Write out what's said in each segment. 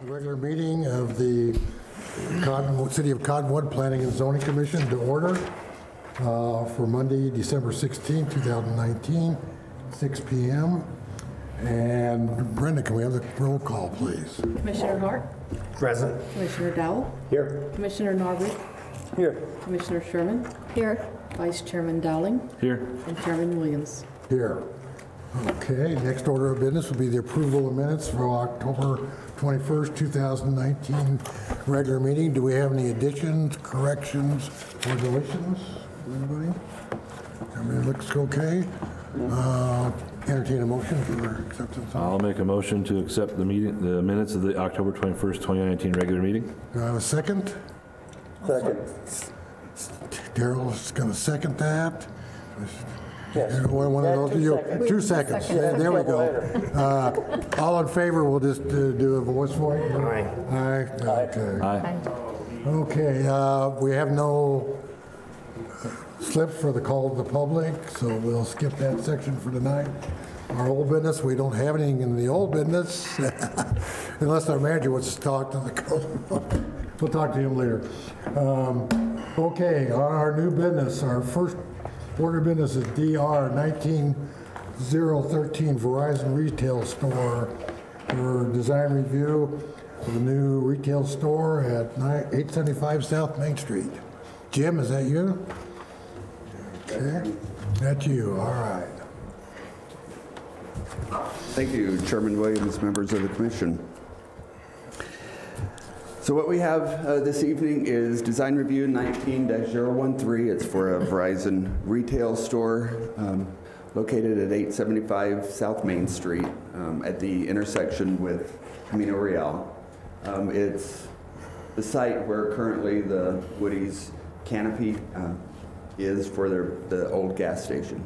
The regular meeting of the City of Cottonwood Planning and Zoning Commission to order for Monday, December 16, 2019, 6 p.m. And Brenda, can we have the roll call, please? Commissioner Hart? Present. Commissioner Dowell? Here. Commissioner Narby? Here. Commissioner Sherman? Here. Vice Chairman Dowling? Here. And Chairman Williams. Here. Okay, next order of business will be the approval of minutes for October 21st, 2019 regular meeting. Do we have any additions, corrections, or deletions? Anybody? Everybody looks okay? Entertain a motion for acceptance. I'll make a motion to accept the minutes of the October 21st, 2019 regular meeting. Do I have a second? Second. Daryl's going to second that. Yes. One of those, 2 seconds. There we go. All in favor, we'll just do a voice vote. Aye. Aye. Okay. Aye. Okay. We have no slips for the call of the public, so we'll skip that section for tonight. Our old business, we don't have anything in the old business, unless our manager wants to talk to the code. We'll talk to him later. Okay, on our new business, our first order of business is DR 19013 Verizon Retail Store for design review of the new retail store at 875 South Main Street. Jim, is that you? Okay, that's you, all right. Thank you, Chairman Williams, members of the commission. So what we have this evening is design review 19-013. It's for a Verizon retail store located at 875 South Main Street at the intersection with Camino Real. It's the site where currently the Woody's canopy is for the old gas station.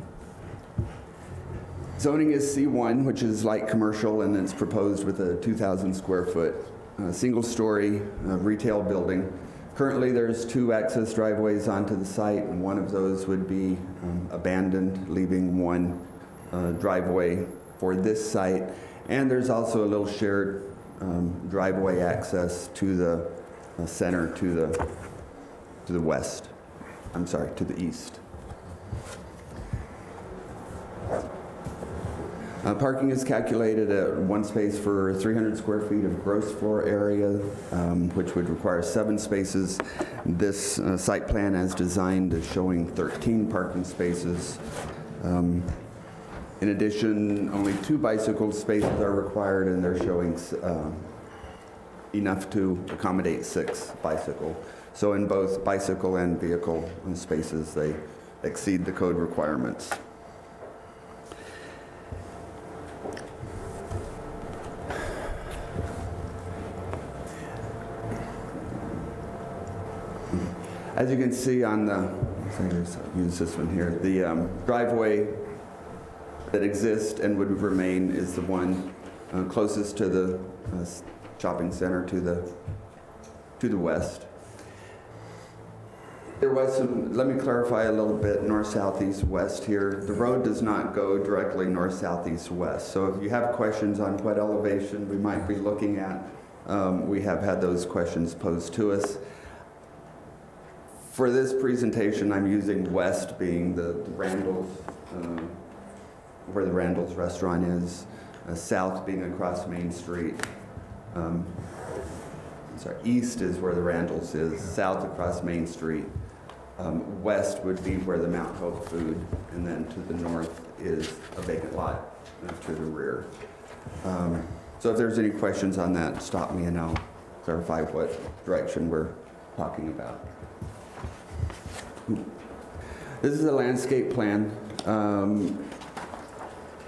Zoning is C1, which is light commercial, and it's proposed with a 2,000 square foot single-story retail building. Currently, there's 2 access driveways onto the site, and one of those would be abandoned, leaving one driveway for this site. And there's also a little shared driveway access to the center, to the west. I'm sorry, to the east. Parking is calculated at 1 space for 300 square feet of gross floor area, which would require 7 spaces. This site plan as designed is showing 13 parking spaces. In addition, only 2 bicycle spaces are required, and they're showing enough to accommodate 6 bicycle. So in both bicycle and vehicle spaces, they exceed the code requirements. As you can see on the, use this one here, the driveway that exists and would remain is the one closest to the shopping center to the west. There was some, let me clarify a little bit, north, south, east, west here. The road does not go directly north, south, east, west. So if you have questions on what elevation we might be looking at, we have had those questions posed to us. For this presentation, I'm using west being the Randall's, where the Randall's restaurant is, south being across Main Street. Sorry, east is where the Randall's is, south across Main Street. West would be where the Mount Hope food, and then to the north is a vacant lot to the rear. So if there's any questions on that, stop me and I'll clarify what direction we're talking about. This is a landscape plan.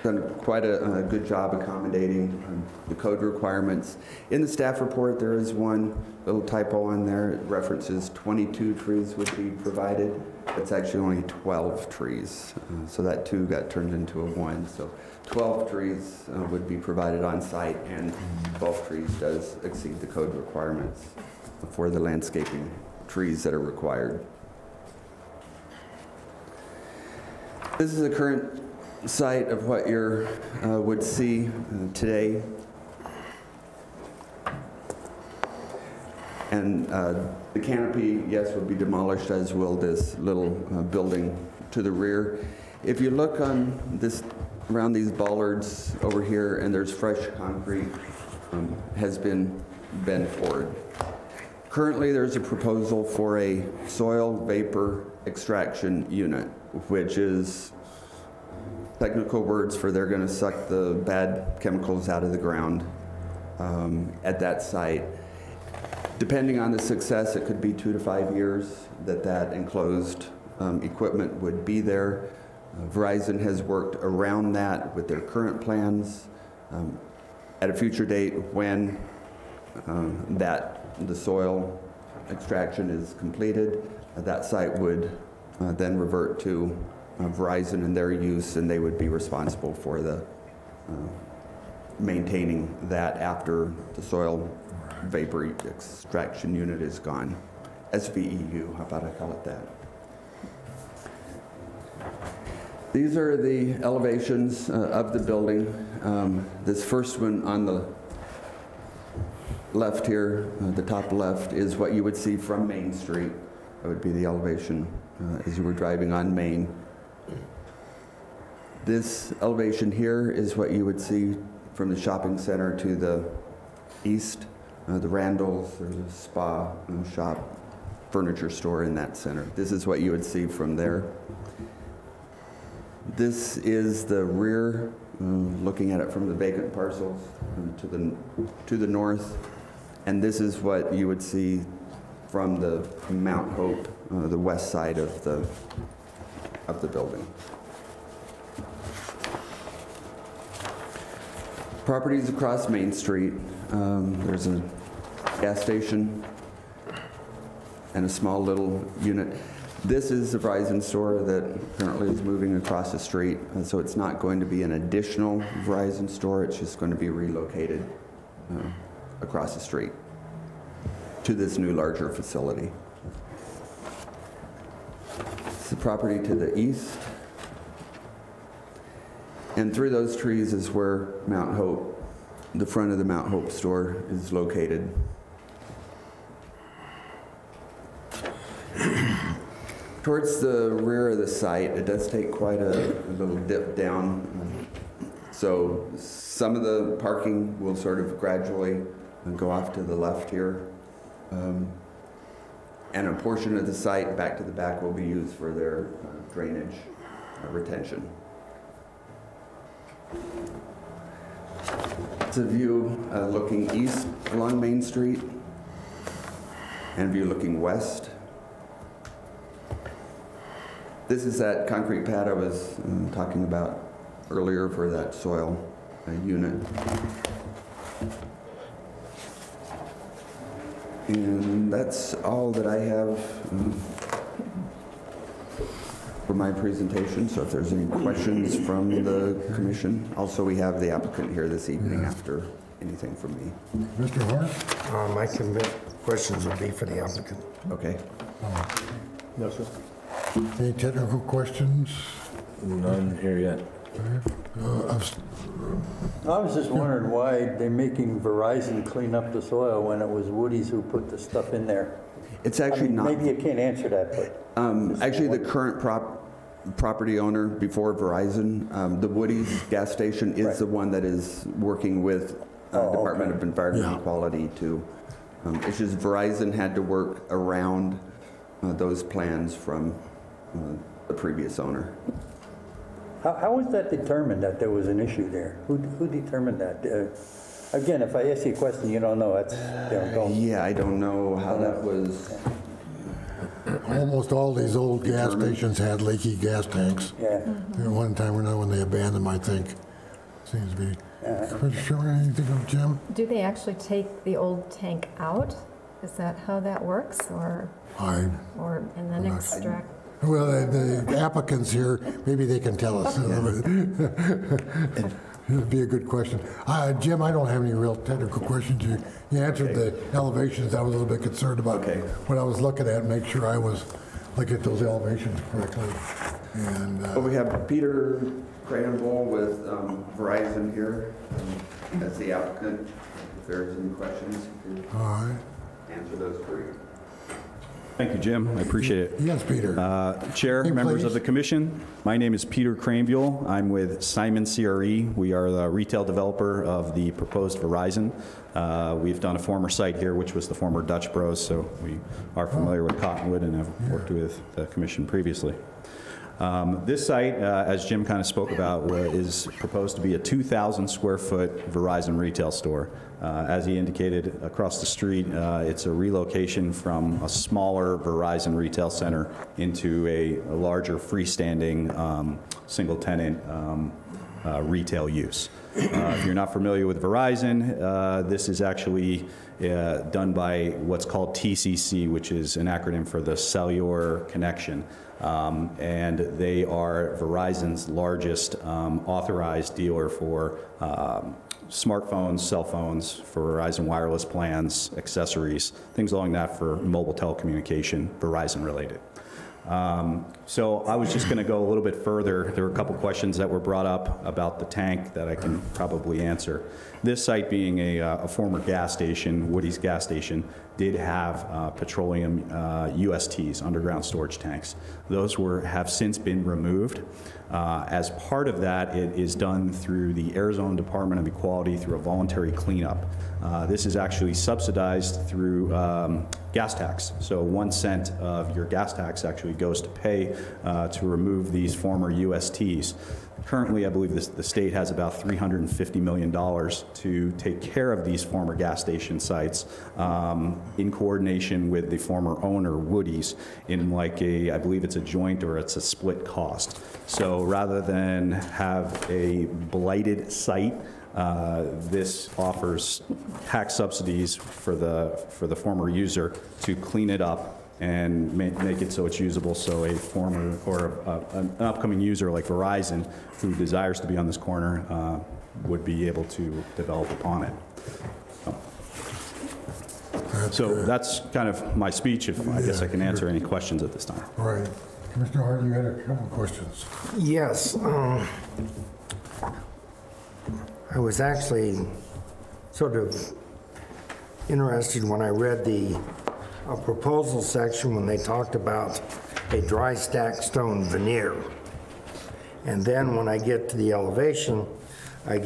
Done quite a good job accommodating the code requirements. In the staff report, there is one little typo on there. It references 22 trees would be provided. It's actually only 12 trees. So that 2 got turned into a 1. So 12 trees would be provided on site, and 12 trees does exceed the code requirements for the landscaping trees that are required. This is the current site of what you would see today. And the canopy, yes, will be demolished, as will this little building to the rear. If you look on this, around these bollards over here, and there's fresh concrete has been poured. Currently, there's a proposal for a soil vapor extraction unit, which is technical words for they're going to suck the bad chemicals out of the ground at that site. Depending on the success, it could be 2 to 5 years that enclosed equipment would be there. Verizon has worked around that with their current plans. At a future date, when the soil extraction is completed, that site would then revert to Verizon and their use, and they would be responsible for the maintaining that after the soil vapor extraction unit is gone. SVEU, how about I call it that? These are the elevations of the building. This first one on the left here, the top left, is what you would see from Main Street. That would be the elevation as you were driving on Main. This elevation here is what you would see from the shopping center to the east. The Randalls, there's a spa and shop, furniture store in that center. This is what you would see from there. This is the rear, looking at it from the vacant parcels to the north. And this is what you would see from the Mount Hope, the west side of the building. Properties across Main Street. There's a gas station and a small little unit. This is the Verizon store that currently is moving across the street, and so it's not going to be an additional Verizon store, it's just going to be relocated across the street to this new larger facility. It's the property to the east, and through those trees is where Mount Hope, the front of the Mount Hope store, is located. Towards the rear of the site, it does take quite a little dip down. So some of the parking will sort of gradually go off to the left here. And a portion of the site back to the back will be used for their drainage retention. It's a view looking east along Main Street and a view looking west. This is that concrete pad I was talking about earlier for that soil unit. And that's all that I have for my presentation. So if there's any questions from the commission. Also, we have the applicant here this evening after anything from me. Mr. Hart? My questions would be for the applicant. Okay. No, sir. Any technical questions? None here yet. I was just wondering why they're making Verizon clean up the soil when it was Woody's who put the stuff in there. It's actually not. Maybe you can't answer that, but. Actually, the current property owner before Verizon, the Woody's gas station is the one that is working with Department of Environmental Quality to. It's just Verizon had to work around those plans from the previous owner. How was that determined that there was an issue there? Who determined that? Again, if I ask you a question you don't know, that's, don't. Yeah, I don't know how that was. Almost all these old gas stations had leaky gas tanks. Yeah. One time or another when they abandoned them, I think. Seems to be. Mr. Sherman, anything of Jim? Do they actually take the old tank out? Is that how that works, or and then extract? Well, the applicants here, maybe they can tell us. It'd be a good question. Jim, I don't have any real technical questions. You answered the elevations. I was a little bit concerned about what I was looking at, make sure I was looking at those elevations correctly. And Well, we have Peter Cranbull with Verizon here as the applicant, if there's any questions. all right. answer those for you. Thank you, Jim. I appreciate it. Yes, Peter. Chair, Hey, members please. of the commission, my name is Peter Craneville. I'm with Simon CRE. We are the retail developer of the proposed Verizon. We've done a former site here, which was the former Dutch Bros, so we are familiar with Cottonwood and have worked with the commission previously. This site, as Jim kind of spoke about, is proposed to be a 2,000 square foot Verizon retail store. As he indicated, across the street, it's a relocation from a smaller Verizon retail center into a larger freestanding single tenant retail use. If you're not familiar with Verizon, this is actually done by what's called TCC, which is an acronym for the Cellular Connection. And they are Verizon's largest authorized dealer for smartphones, cell phones, for Verizon wireless plans, accessories, things along that for mobile telecommunication, Verizon related. So I was just going to go a little bit further. There were a couple questions that were brought up about the tank that I can probably answer. This site being a former gas station, Woody's gas station, did have petroleum USTs, underground storage tanks. Those have since been removed. As part of that, it is done through the Arizona Department of Equality through a voluntary cleanup. This is actually subsidized through gas tax. So 1 cent of your gas tax actually goes to pay to remove these former USTs. Currently, I believe the state has about $350 million to take care of these former gas station sites in coordination with the former owner, Woody's, in like I believe it's a joint or it's a split cost. So rather than have a blighted site, this offers tax subsidies for the former user to clean it up and make it so it's usable, so a former or an upcoming user like Verizon who desires to be on this corner would be able to develop upon it. So that's kind of my speech. I guess I can answer any questions at this time. All right. Commissioner Hart, you had a couple of questions. Yes. I was actually sort of interested when I read the proposal section when they talked about a dry stack stone veneer. And then when I get to the elevation, I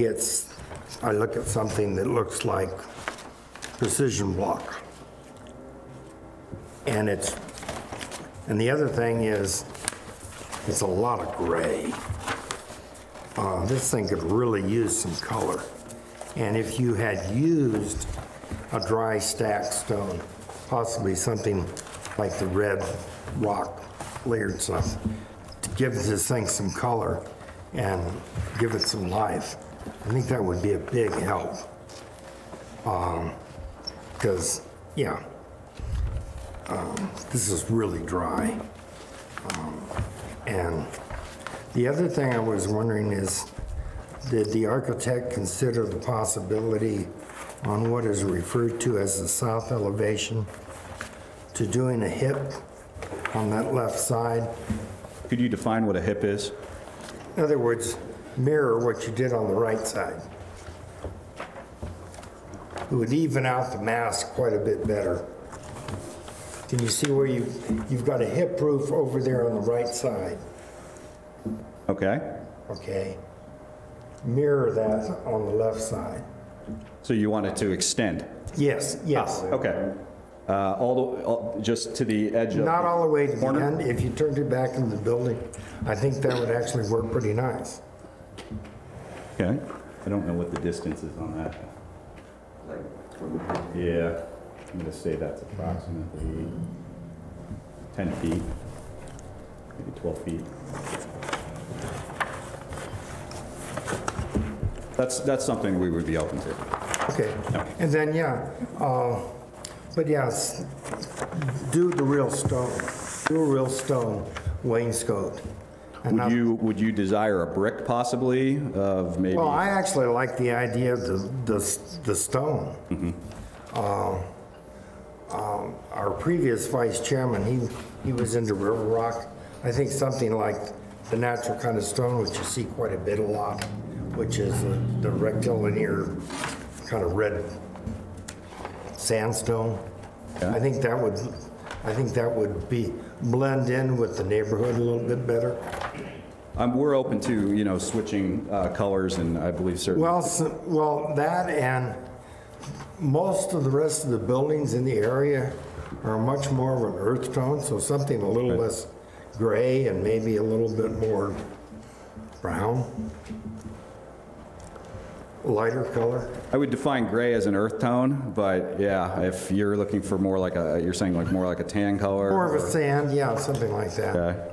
look at something that looks like precision block. And the other thing is, it's a lot of gray. This thing could really use some color. And if you had used a dry stack stone, possibly something like the red rock layered stuff, to give this thing some color and give it some life, I think that would be a big help. Because, yeah, this is really dry. And the other thing I was wondering is, did the architect consider the possibility on what is referred to as the south elevation to doing a hip on that left side? Could you define what a hip is? In other words, mirror what you did on the right side. It would even out the mass quite a bit better. Can you see where you've got a hip roof over there on the right side? Okay. Okay. Mirror that on the left side. So you want it to extend? Yes, yes. Okay. Just to the edge of the Not all the way to the corner? end. If you turned it back in the building, I think that would actually work pretty nice. Okay. I don't know what the distance is on that. Yeah. I'm going to say that's approximately 10 feet, maybe 12 feet. That's something we would be open to. Okay. Okay. And then, yeah, but yes, do the real stone. Do a real stone wainscot. And not- Would you desire a brick possibly of maybe? Well, I actually like the idea of the stone. Mm-hmm. Our previous vice chairman, he was into river rock. I think something like the natural kind of stone, which you see quite a bit a lot, which is the rectilinear kind of red sandstone. I think that would be, blend in with the neighborhood a little bit better. We're open to, you know, switching colors, and I believe certain. Well, that and most of the rest of the buildings in the area are much more of an earth tone, so something a little less gray and maybe a little bit more brown, lighter color. I would define gray as an earth tone, but yeah, if you're looking for more like a, you're saying like more like a tan color? More of a sand, yeah, something like that. Okay.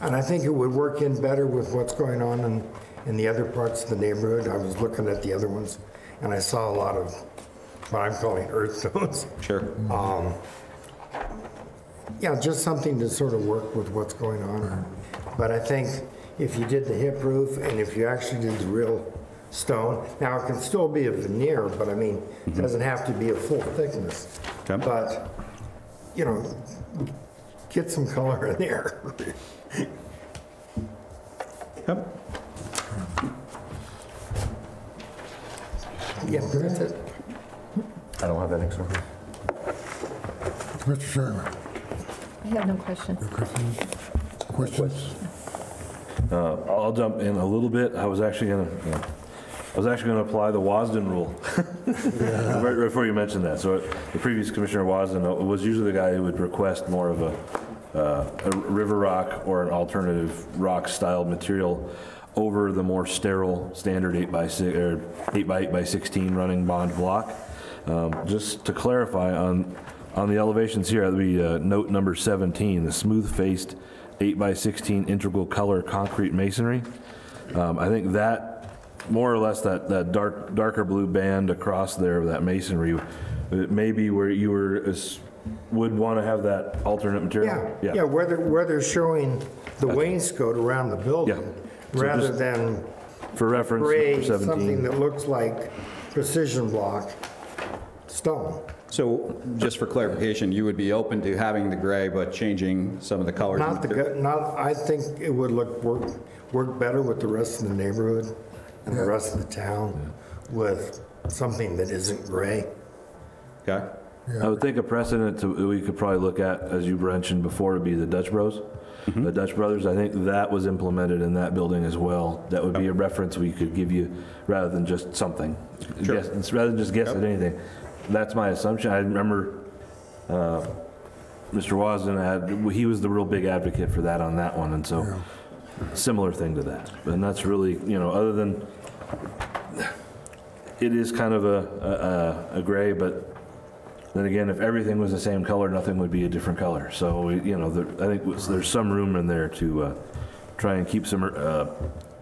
And I think it would work in better with what's going on in the other parts of the neighborhood. I was looking at the other ones, and I saw a lot of what I'm calling earth tones. Sure. Yeah, just something to sort of work with what's going on. But I think if you did the hip roof and if you actually did the real stone, now it can still be a veneer, but I mean, it doesn't have to be a full thickness. Okay. But, you know, get some color in there. Yep. Yeah, that's it. I don't have anything, sir. Mr. Sherman, I have no questions. questions? I'll jump in a little bit. I was actually gonna apply the Wasden rule. Right before you mentioned that. So the previous Commissioner Wasden was usually the guy who would request more of a river rock or an alternative rock styled material over the more sterile standard 8x6 or 8x16 running bond block. Just to clarify on the elevations here, that would be note number 17, the smooth-faced 8x16 integral color concrete masonry. I think that more or less that darker blue band across there of that masonry, it may be where you would want to have that alternate material. Yeah, where they're showing the wainscot around the building, So rather just than for reference, gray, number 17. something that looks like precision block stone. So just for clarification, you would be open to having the gray, but changing some of the colors? I think it would work better with the rest of the neighborhood and the rest of the town with something that isn't gray. Okay. I would think a precedent we could probably look at, as you mentioned before, would be the Dutch Bros. The Dutch Brothers, I think that was implemented in that building as well. That would be a reference we could give you rather than just something. Sure. Rather than just guess at anything. That's my assumption. I remember Mr. Wasden he was the real big advocate for that on that one, and so similar thing to that. And that's really, you know, other than it is kind of a gray, but then again, if everything was the same color, nothing would be a different color. So, you know, I think there's some room in there to try and keep some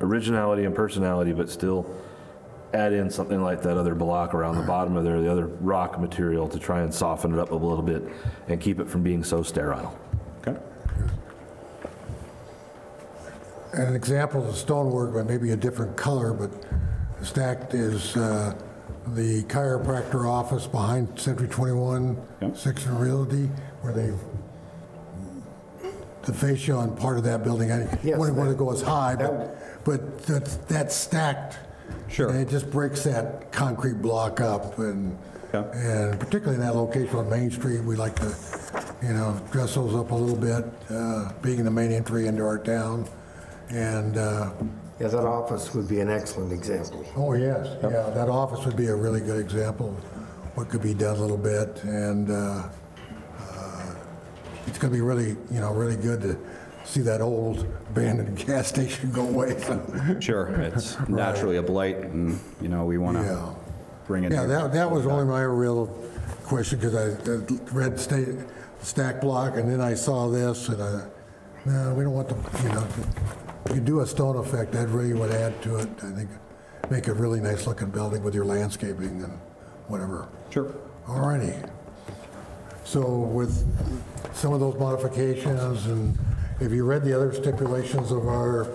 originality and personality, but still add in something like that other block around the bottom of there, the other rock material, to try and soften it up a little bit and keep it from being so sterile. Okay. And an example of the stonework, but maybe a different color, but stacked is the chiropractor office behind Century 21, Section Realty, where the fascia on part of that building, I wouldn't want to go as high, but that's stacked. Sure. And it just breaks that concrete block up, and particularly in that location on Main Street, we like to, you know, dress those up a little bit, being the main entry into our town. And Yeah, that office would be an excellent example. oh yes, yeah, that office would be a really good example of what could be done a little bit, and it's going to be really, you know, really good to see that old abandoned gas station go away. Sure, it's naturally a blight, and, you know, we want to bring it. Yeah, that was only my real question, because I read stack block, and then I saw this, and no, we don't want to, you know, if you do a stone effect, that really would add to it. I think make a really nice looking building with your landscaping and whatever. Sure. All righty. So with some of those modifications, and have you read the other stipulations of our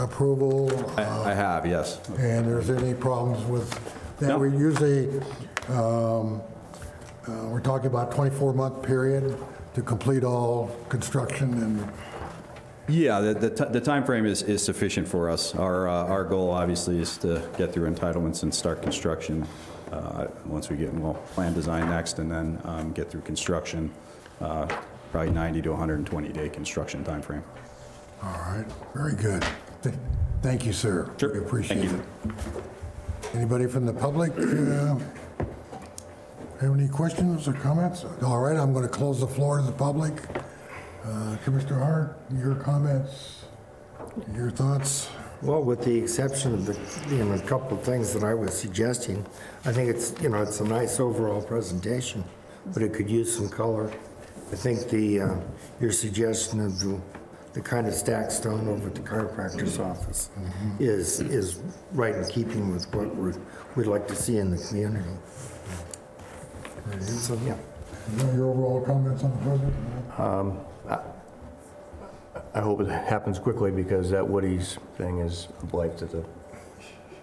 approval? I have, yes. And there's any problems with that? No. We usually, we're talking about 24-month period to complete all construction, and Yeah, the time frame is sufficient for us. Our goal, obviously, is to get through entitlements and start construction once we get, well, plan design next, and then get through construction, probably 90 to 120-day construction timeframe. All right, very good. Thank you, sir. Sure. We appreciate Thank you. it. Anybody from the public have any questions or comments? All right, I'm going to close the floor to the public. Commissioner Hart, your comments, your thoughts? Well, with the exception of a couple of things that I was suggesting, I think it's, it's a nice overall presentation, but it could use some color. I think your suggestion of the kind of stacked stone over at the chiropractor's office is right in keeping with what we'd like to see in the community. So, yeah. Your overall comments on the project? I hope it happens quickly because that Woody's thing is a blight to the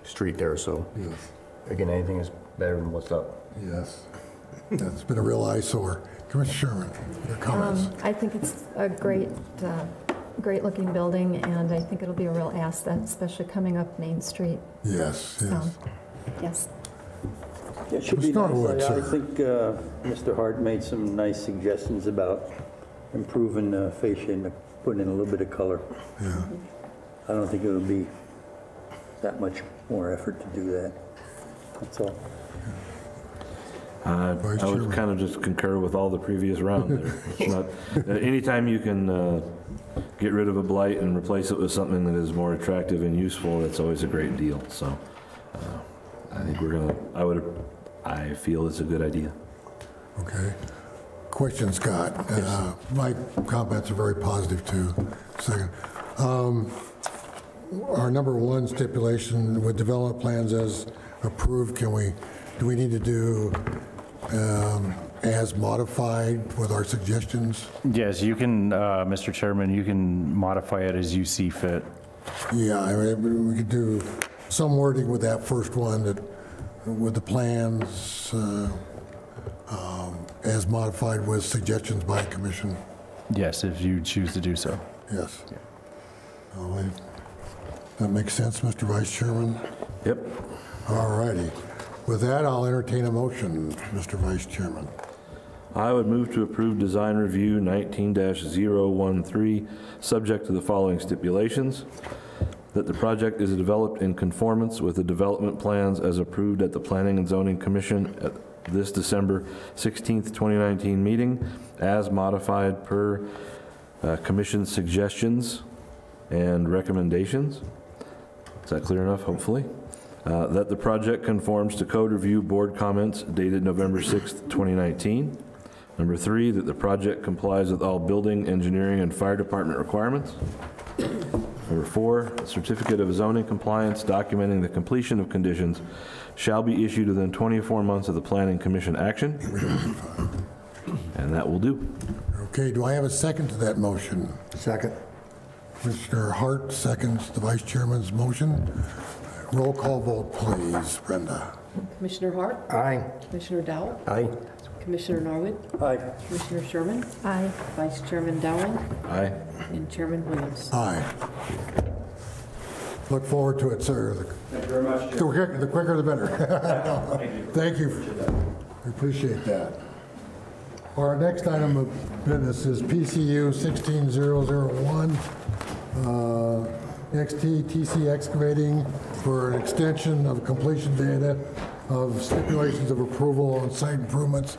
street there, so Yes. again, anything is better than what's up. Yes. That's been a real eyesore. Commissioner Sherman, your comments? I think it's a great looking building, and I think it'll be a real asset, especially coming up Main Street. Yes, So, yes. yes. Yeah, it should be Cottonwood, nice. I sir. think Mr. Hart made some nice suggestions about improving fascia and putting in a little bit of color. Yeah. I don't think it'll be that much more effort to do that. That's all. I Vice would Chairman. kind of just concur with all the previous round there. It's not, anytime you can get rid of a blight and replace it with something that is more attractive and useful, that's always a great deal. So I think I feel it's a good idea. Okay. Question, Scott. My comments are very positive too. Second. Our number one stipulation with development plans as approved, do we need to do as modified with our suggestions? Yes, you can, Mr. Chairman, you can modify it as you see fit. Yeah, I mean, we could do some wording with that first one, that with the plans as modified with suggestions by commission. Yes, if you choose to do so. Yes. That makes sense, Mr. Vice Chairman? Yep. All righty. With that, I'll entertain a motion, Mr. Vice Chairman. I would move to approve design review 19-013, subject to the following stipulations: that the project is developed in conformance with the development plans as approved at the Planning and Zoning Commission at this December 16th, 2019 meeting, as modified per Commission's suggestions and recommendations. Is that clear enough, hopefully? That the project conforms to code review board comments dated November 6th, 2019. Number 3, that the project complies with all building, engineering, and fire department requirements. Number 4, a certificate of zoning compliance documenting the completion of conditions shall be issued within 24 months of the Planning Commission action. And that will do. Okay, do I have a second to that motion? Second. Commissioner Hart seconds the Vice Chairman's motion. Roll call vote, please, Brenda. Commissioner Hart, Aye. Commissioner Dowell, Aye. Commissioner Norwood, Aye. Commissioner Sherman, Aye. Vice Chairman Dowling, Aye. and Chairman Williams. Aye. Look forward to it, sir. Thank you very much. The quicker the better. Thank you. We appreciate that. Our next item of business is PCU 16001, TC Excavating for an extension of completion data of stipulations of approval on site improvements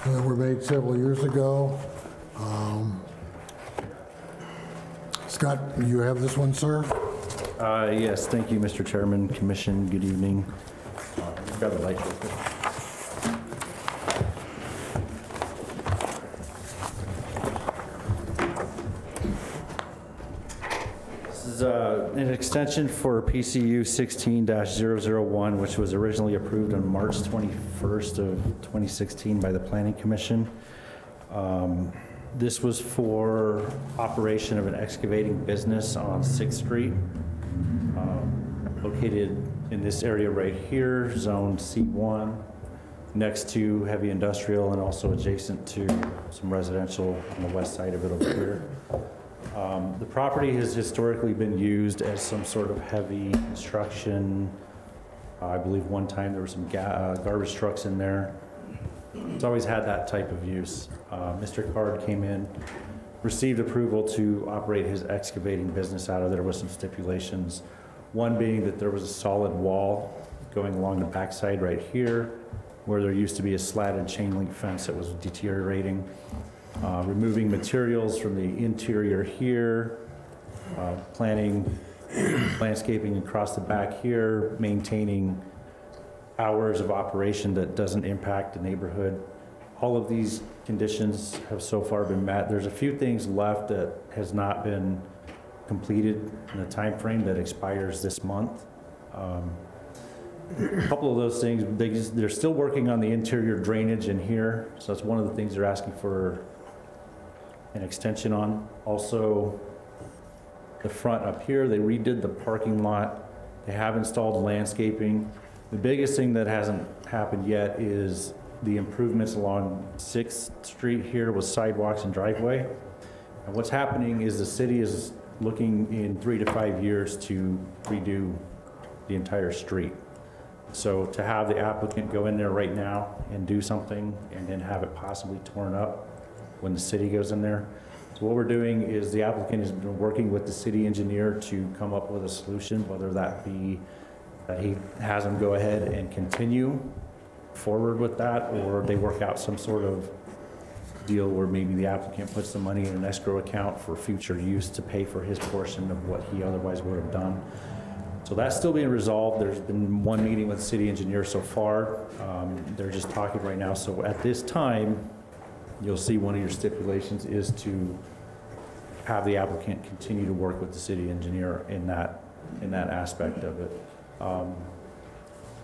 that were made several years ago. Scott, you have this one, sir? Yes, thank you, Mr. Chairman, Commission, good evening. Grab a light real quick. This is an extension for PCU 16-001, which was originally approved on March 21st of 2016 by the Planning Commission. This was for operation of an excavating business on 6th Street, located in this area right here, zone C1, next to heavy industrial and also adjacent to some residential on the west side of it over here. The property has historically been used as some sort of heavy construction I believe one time there were some garbage trucks in there. It's always had that type of use. Mr. Card came in, received approval to operate his excavating business out of there with some stipulations. One being that there was a solid wall going along the backside right here, where there used to be a slatted chain link fence that was deteriorating. Removing materials from the interior here, planting, landscaping across the back here, maintaining hours of operation that doesn't impact the neighborhood. All of these conditions have so far been met. There's a few things left that has not been completed in the time frame that expires this month. A couple of those things, they're still working on the interior drainage in here, so that's one of the things they're asking for an extension on. Also, the front up here, they redid the parking lot. They have installed landscaping. The biggest thing that hasn't happened yet is the improvements along 6th Street here with sidewalks and driveway. And what's happening is the city is looking in 3 to 5 years to redo the entire street. So to have the applicant go in there right now and do something and then have it possibly torn up when the city goes in there. So what we're doing is the applicant has been working with the city engineer to come up with a solution, whether that be that he has them go ahead and continue forward with that, or they work out some sort of deal where maybe the applicant puts the money in an escrow account for future use to pay for his portion of what he otherwise would have done. So that's still being resolved. There's been one meeting with the city engineer so far. They're just talking right now. So at this time, you'll see one of your stipulations is to have the applicant continue to work with the city engineer in that aspect of it.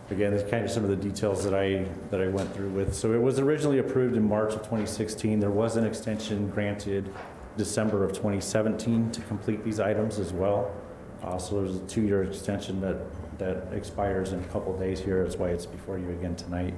Again, there's kind of some of the details that I went through with. So it was originally approved in March of 2016. There was an extension granted December of 2017 to complete these items as well. So there's a 2-year extension that expires in a couple of days here. That's why it's before you again tonight.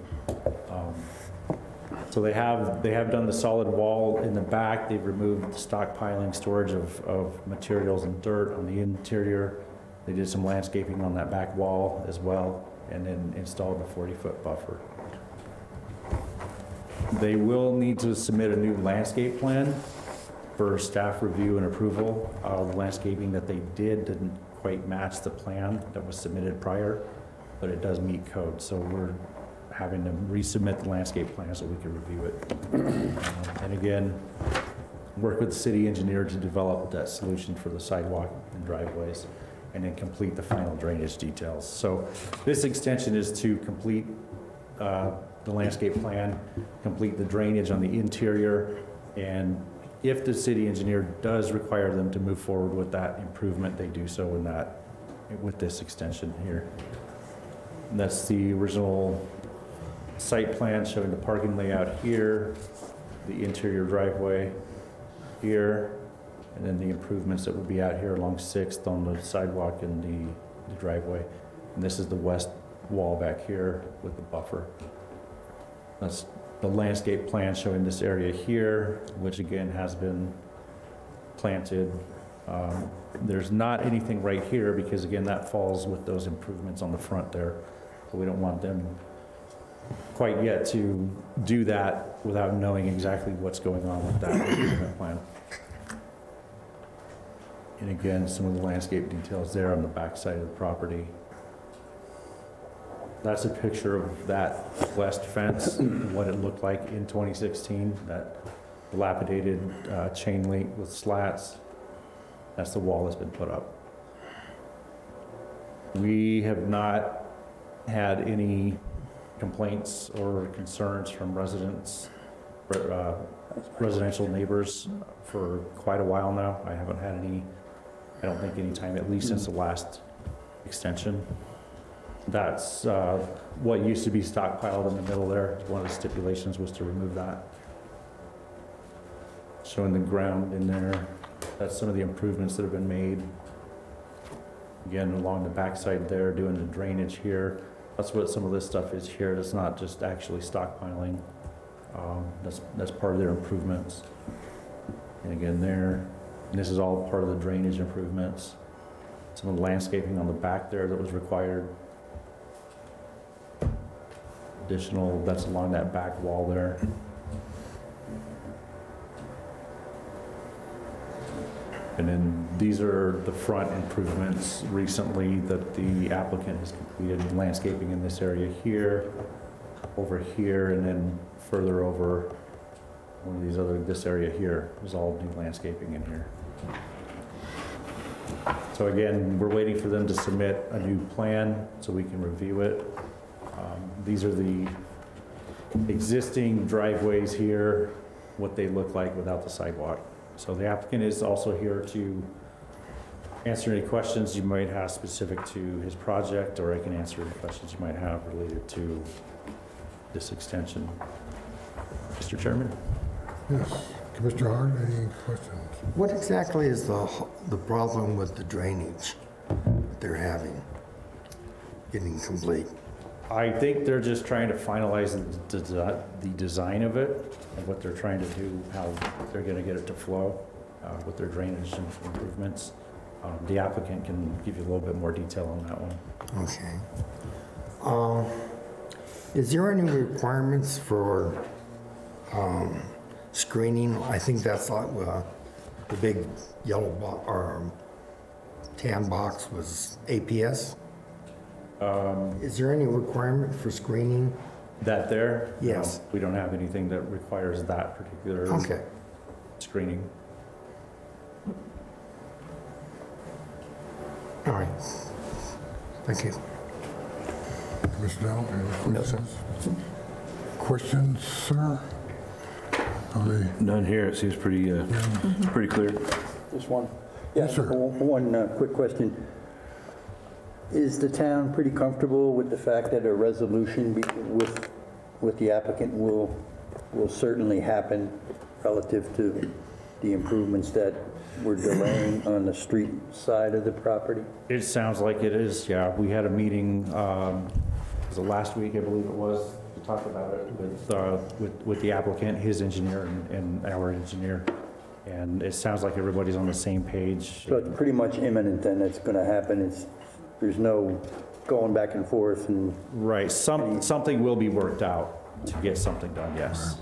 So they have done the solid wall in the back. They've removed the stockpiling, storage of materials and dirt on the interior. They did some landscaping on that back wall as well, and then installed the 40-foot buffer. They will need to submit a new landscape plan for staff review and approval. The landscaping that they didn't quite match the plan that was submitted prior, but it does meet code. So we're having to resubmit the landscape plan so we can review it. And again, work with the city engineer to develop that solution for the sidewalk and driveways, and then complete the final drainage details. So this extension is to complete the landscape plan, complete the drainage on the interior, and if the city engineer does require them to move forward with that improvement, they do so with this extension here. And that's the original site plan showing the parking layout here, the interior driveway here, and then the improvements that will be out here along 6th on the sidewalk and the driveway. And this is the west wall back here with the buffer. That's the landscape plan showing this area here, which again has been planted. There's not anything right here because again, that falls with those improvements on the front there. So we don't want them quite yet to do that without knowing exactly what's going on with that improvement plan. And again, some of the landscape details there on the back side of the property. That's a picture of that west fence, what it looked like in 2016, that dilapidated chain link with slats. That's the wall that's been put up. We have not had any complaints or concerns from residents, residential neighbors for quite a while now. I haven't had any, I don't think any time, at least since the last extension. That's what used to be stockpiled in the middle there. One of the stipulations was to remove that. Showing the ground in there. That's some of the improvements that have been made. Again, along the backside there, doing the drainage here. That's what some of this stuff is here. It's not just actually stockpiling. That's part of their improvements. And again there, and this is all part of the drainage improvements. Some of the landscaping on the back there that was required. additional, that's along that back wall there. And then these are the front improvements recently that the applicant has completed, landscaping in this area here, over here, and then further over one of these other, this area here is all new landscaping in here. So again, we're waiting for them to submit a new plan so we can review it. These are the existing driveways here, what they look like without the sidewalk. So the applicant is also here to answer any questions you might have specific to his project, or I can answer any questions you might have related to this extension. Mr. Chairman? Yes. Commissioner Hart, any questions? What exactly is the problem with the drainage they're having, getting complete? I think they're just trying to finalize the design of it and what they're trying to do, how they're going to get it to flow with their drainage improvements. The applicant can give you a little bit more detail on that one. Okay. Is there any requirements for screening? I think that's like the big yellow box or tan box was APS. Is there any requirement for screening? That there? Yes. No, we don't have anything that requires that particular screening. All right. Thank you. Commissioner Dowell, any questions? Questions, sir? None here. It seems pretty, pretty clear. Just one. Yes, sir. One quick question. Is the town pretty comfortable with the fact that a resolution with the applicant will certainly happen relative to the improvements that we're delaying on the street side of the property? It sounds like it is, yeah. We had a meeting, was it last week, I believe it was, to talk about it with the applicant, his engineer, and our engineer. And it sounds like everybody's on the same page. So it's pretty much imminent then it's going to happen. There's no going back and forth and... Right, something will be worked out to get something done, yes.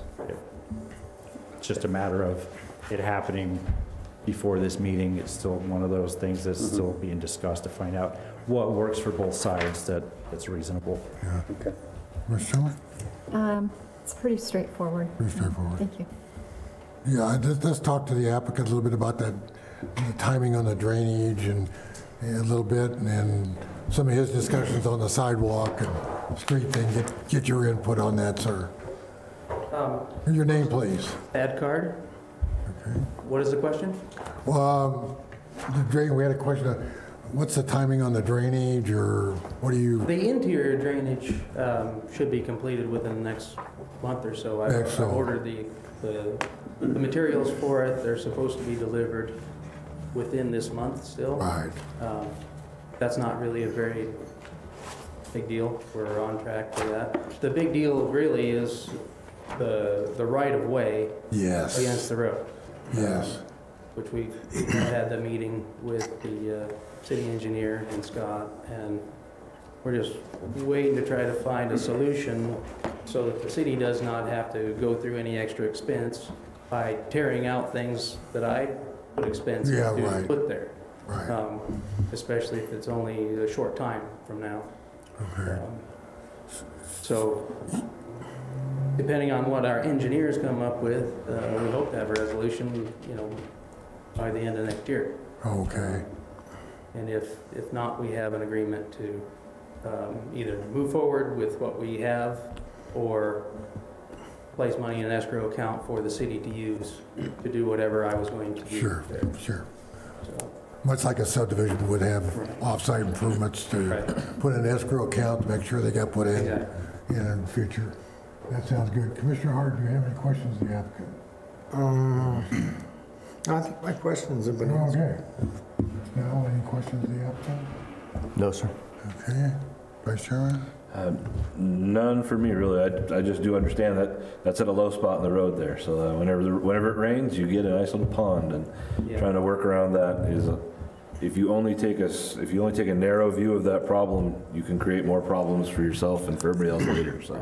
It's just a matter of it happening before this meeting. It's still one of those things that's still being discussed to find out what works for both sides that's reasonable. Yeah. Okay. Ms. Tillman? It's pretty straightforward. Pretty straightforward. Thank you. Yeah, let's talk to the applicant a little bit about that, the timing on the drainage and a little bit, and then some of his discussions on the sidewalk and street thing. Get your input on that, sir. Your name, please. Ad card? Okay. What is the question? Well, the drain, we had a question. What's the timing on the drainage, or what do you? The interior drainage should be completed within the next month or so. I've ordered the materials for it. They're supposed to be delivered within this month still. Right. That's not really a very big deal. We're on track for that. The big deal really is the right-of-way Yes. against the road. Yes. Which we had the meeting with the city engineer and Scott, and we're just waiting to try to find a solution so that the city does not have to go through any extra expense by tearing out things that I put expense to put there. Right. Especially if it's only a short time from now. Okay. So depending on what our engineers come up with, we hope to have a resolution, by the end of next year. Okay. And if not, we have an agreement to either move forward with what we have or place money in an escrow account for the city to use to do whatever I was going to do. Sure, there. sure. So, Much like a subdivision would have off-site improvements to put in an escrow account to make sure they got put in in the future. That sounds good. Commissioner Hart, do you have any questions of the applicant? I think my questions have been answered. Okay. Now, any questions of the applicant? No, sir. Okay. Vice Chairman? None for me, really. I just do understand that that's at a low spot in the road there. So whenever it rains, you get a nice little pond, and trying to work around that is if you only take a narrow view of that problem, you can create more problems for yourself and for everybody else later. So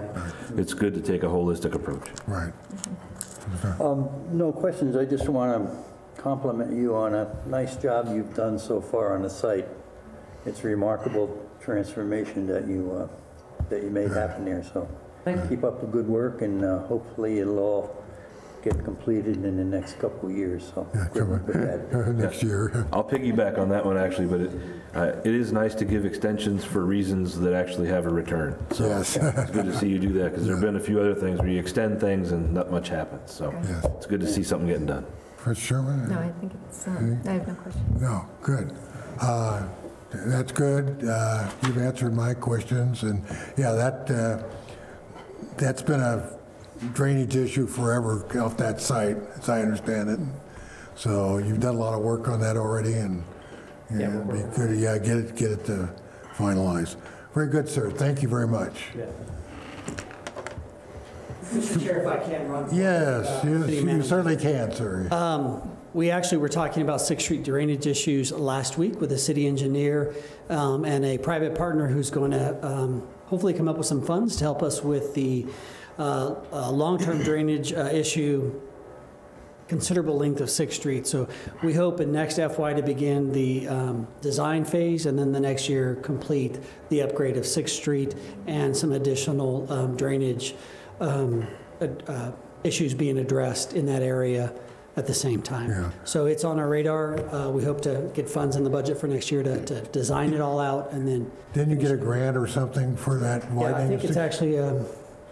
it's good to take a holistic approach. Right. No questions. I just want to compliment you on a nice job you've done so far on the site. It's a remarkable transformation that you made happen there. So keep up the good work, and hopefully it'll all get completed in the next couple of years. So Next year. I'll piggyback on that one actually, but it is nice to give extensions for reasons that actually have a return. So Yes. it's good to see you do that, because there have been a few other things where you extend things and not much happens. So Yes. it's good to see something getting done. Mr. Sherman? No, I think it's, I have no questions. No, good. That's good. You've answered my questions, and yeah, that's been a drainage issue forever off that site, as I understand it. So you've done a lot of work on that already, and it'd be good. Yeah, get it finalized. Very good, sir. Thank you very much. Yeah. Mr. Chair, if I can run. Yes, you certainly can, sir. We actually were talking about 6th Street drainage issues last week with the city engineer and a private partner who's going to hopefully come up with some funds to help us with the long-term drainage issue, considerable length of 6th Street. So we hope in next FY to begin the design phase, and then the next year complete the upgrade of 6th Street and some additional drainage issues being addressed in that area at the same time. Yeah. So it's on our radar. We hope to get funds in the budget for next year to design it all out, and then. Didn't you get a grant or something for that widening? Yeah, I think it's actually,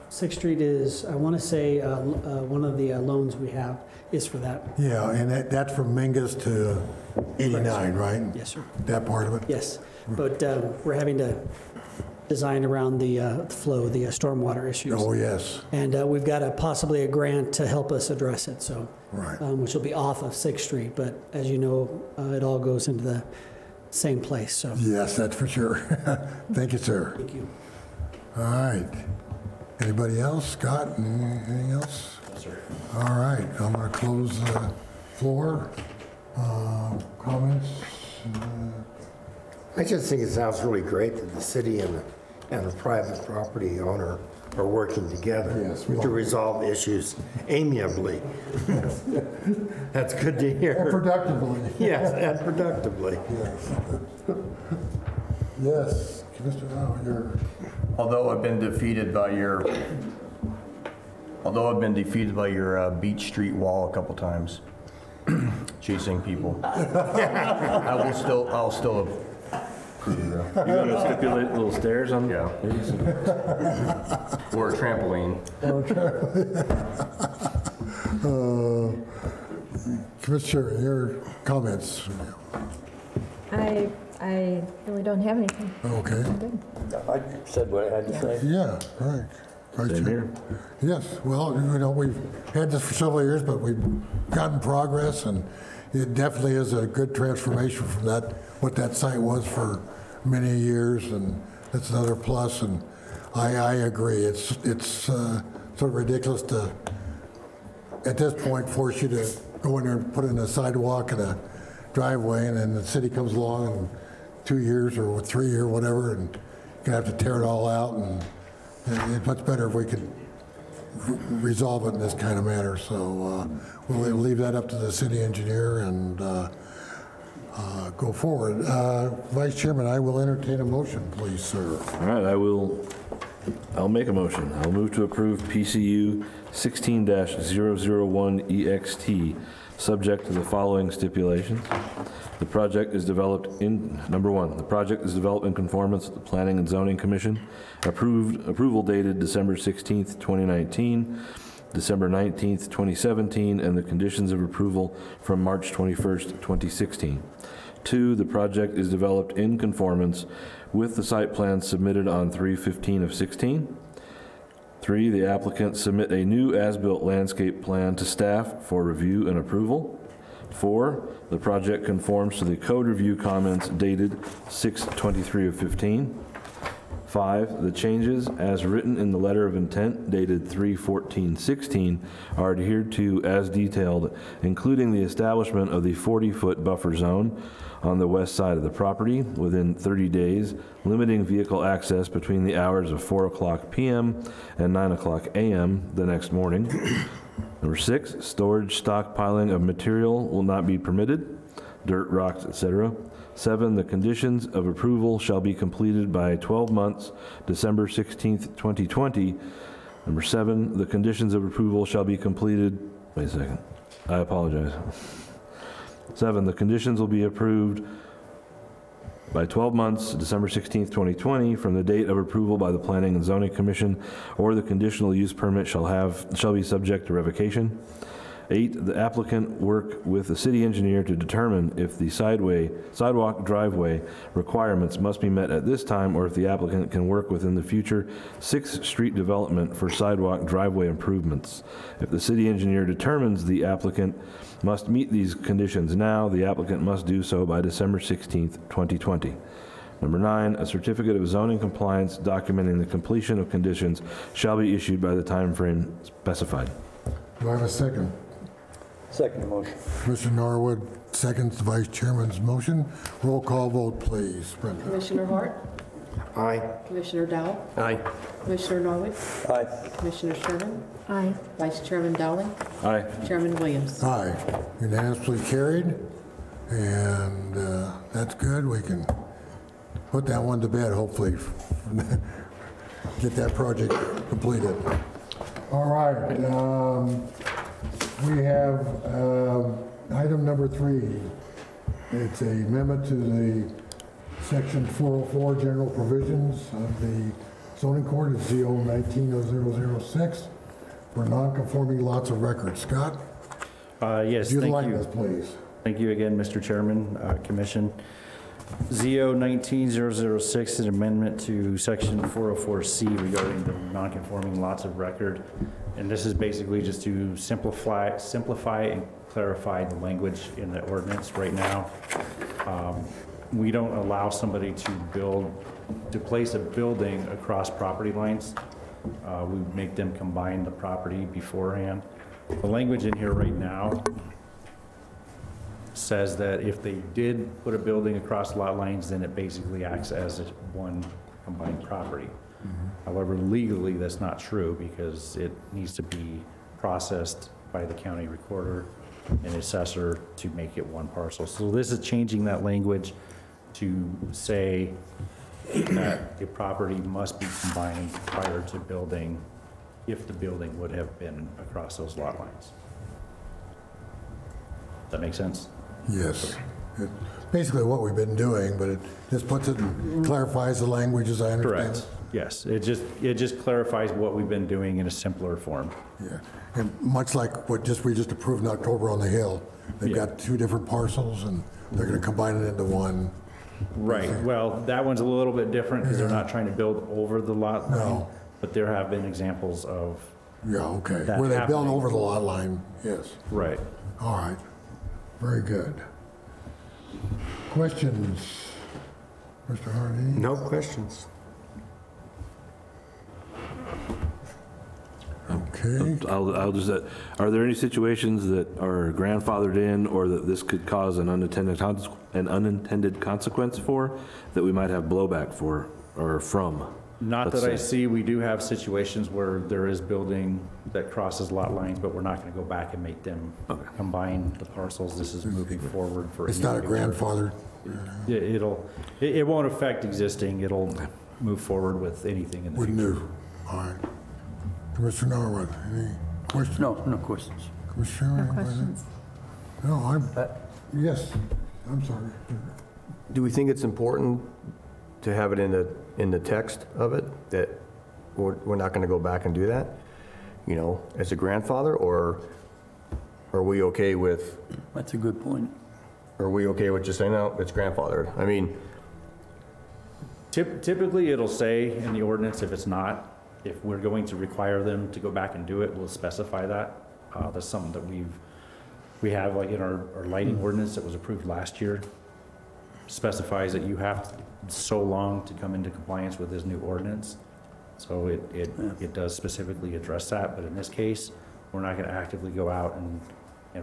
6th Street is, I want to say, one of the loans we have is for that. Yeah, and that's from Mingus to 89, right? Yes, sir. That part of it? Yes, but we're having to design around the flow, the stormwater issues. Oh, yes. And we've got possibly a grant to help us address it, so. Right. Which will be off of 6th Street, but as you know, it all goes into the same place, so. Yes, that's for sure. Thank you, sir. Thank you. All right. Anybody else? Scott, anything else? Yes, sir. All right, I'm going to close the floor. Comments? I just think it sounds really great that the city and a private property owner are working together Yes, to resolve issues amiably. That's good to And hear. productively. Yes, and productively. Yes. Yes, Mr. Dow, you're... Although I've been defeated by your Beach Street wall a couple times, chasing people, I'll still approve though. You're going to stipulate little stairs on? Yeah. Or a trampoline. Commissioner, your comments? I really don't have anything. Okay. I'm good. I said what I had to say. Yeah, right. Same here. Yes, well, we've had this for several years, but we've gotten progress, and it definitely is a good transformation from what that site was for many years, and that's another plus, and I agree. It's sort of ridiculous to, at this point, force you to go in there and put in a sidewalk and a driveway, and then the city comes along in 2 years or 3 years, whatever, and you're gonna have to tear it all out, and it's much better if we could resolve it in this kind of manner. So we'll leave that up to the city engineer and go forward. Vice Chairman, I will entertain a motion, please, sir. All right, I'll make a motion. I'll move to approve PCU 16-001 EXT, subject to the following stipulations. The project is developed in, number one, the project is developed in conformance with the Planning and Zoning Commission. Approval dated December 16th, 2019, December 19th, 2017, and the conditions of approval from March 21st, 2016. 2, the project is developed in conformance with the site plan submitted on 3/15/16. 3, the applicant submit a new as-built landscape plan to staff for review and approval. 4, the project conforms to the code review comments dated 6/23/15. 5, the changes as written in the letter of intent dated 3/14/16 are adhered to as detailed, including the establishment of the 40-foot buffer zone on the west side of the property within 30 days, limiting vehicle access between the hours of 4:00 p.m. and 9:00 a.m. the next morning. Number 6, storage stockpiling of material will not be permitted, dirt, rocks, etc. 7, the conditions of approval shall be completed by 12 months, December 16th, 2020. Number 7, the conditions of approval shall be completed, wait a second, I apologize. 7, the conditions will be approved by 12 months, December 16th, 2020, from the date of approval by the Planning and Zoning Commission, or the conditional use permit shall be subject to revocation. 8, the applicant work with the city engineer to determine if the sidewalk driveway requirements must be met at this time, or if the applicant can work within the future 6th Street development for sidewalk driveway improvements. If the city engineer determines the applicant must meet these conditions now, the applicant must do so by December 16th, 2020. Number 9, a certificate of zoning compliance documenting the completion of conditions shall be issued by the time frame specified. Do I have a second? Second motion. Commissioner Norwood seconds the Vice Chairman's motion. Roll call vote, please. Brenda. Commissioner Hart? Aye. Commissioner Dow? Aye. Commissioner Norwood? Aye. Commissioner Sherman? Aye. Vice Chairman Dowling? Aye. Chairman Williams? Aye. Unanimously carried. And that's good. We can put that one to bed, hopefully. Get that project completed. All right. We have item number 3. It's a amendment to the section 404 general provisions of the zoning code. It's ZO 19-0006 for non-conforming lots of record. Scott? Yes, Would you thank like you. this, please? Thank you again, Mr. Chairman, Commission. ZO 19-006 is an amendment to section 404C regarding the non-conforming lots of record. And this is basically just to simplify and clarify the language in the ordinance right now. We don't allow somebody to place a building across property lines. We make them combine the property beforehand. The language in here right now says that if they did put a building across lot lines, then it basically acts as one combined property. However, legally, that's not true because it needs to be processed by the county recorder and assessor to make it one parcel. So this is changing that language to say that the property must be combined prior to building if the building would have been across those lot lines. Does that make sense? Yes. It's basically what we've been doing, but it just puts it and clarifies the language as I understand it. Yes, it just clarifies what we've been doing in a simpler form. Yeah, and much like what we just approved in October on the Hill, they've got 2 different parcels and they're going to combine it into one. Right, well, that one's a little bit different because they're not trying to build over the lot line. No. But there have been examples of Yeah, okay. that Where they build happening. over the lot line, yes. Right. All right, very good. Questions? Mr. Hardy? No questions. Okay. I'll just, are there any situations that are grandfathered in or that this could cause an unintended consequence for, that we might have blowback for or from? Not let's that I say? see, we do have situations where there is building that crosses lot lines, but we're not going to go back and make them combine the parcels. This is moving forward for. It's not a grandfather. It won't affect existing, it'll move forward with anything in the With future. new. All right. Commissioner Norwood, any questions? No questions. Commissioner? No questions. No, yes, I'm sorry. Do we think it's important to have it in the text of it, that we're not going to go back and do that, you know, as a grandfather, or are we okay with? That's a good point. Are we okay with just saying, no, it's grandfathered? I mean, Typically, it'll say in the ordinance, if it's not, if we're going to require them to go back and do it, we'll specify that. That's something that we have like in our lighting ordinance that was approved last year. specifies that you have so long to come into compliance with this new ordinance. So it does specifically address that, but in this case, we're not gonna actively go out and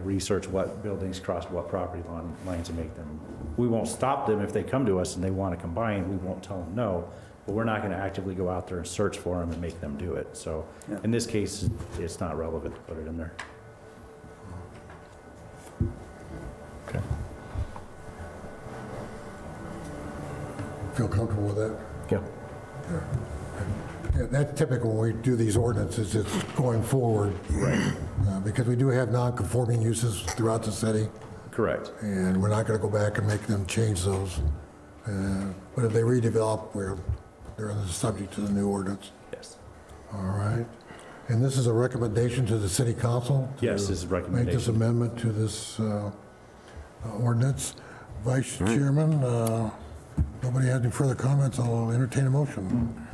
research what buildings cross what property lines and make them. We won't stop them if they come to us and they wanna combine, we won't tell them no, but we're not gonna actively go out there and search for them and make them do it. So in this case, it's not relevant to put it in there. Okay. Feel comfortable with that? Yeah. Yeah, that's typical when we do these ordinances, it's going forward. Right. Because we do have non-conforming uses throughout the city, Correct. and we're not going to go back and make them change those. But if they redevelop, they're subject to the new ordinance. Yes. All right. And this is a recommendation to the city council? Yes, this is a recommendation. Make this amendment to this ordinance. Vice Chairman, nobody has any further comments, I'll entertain a motion.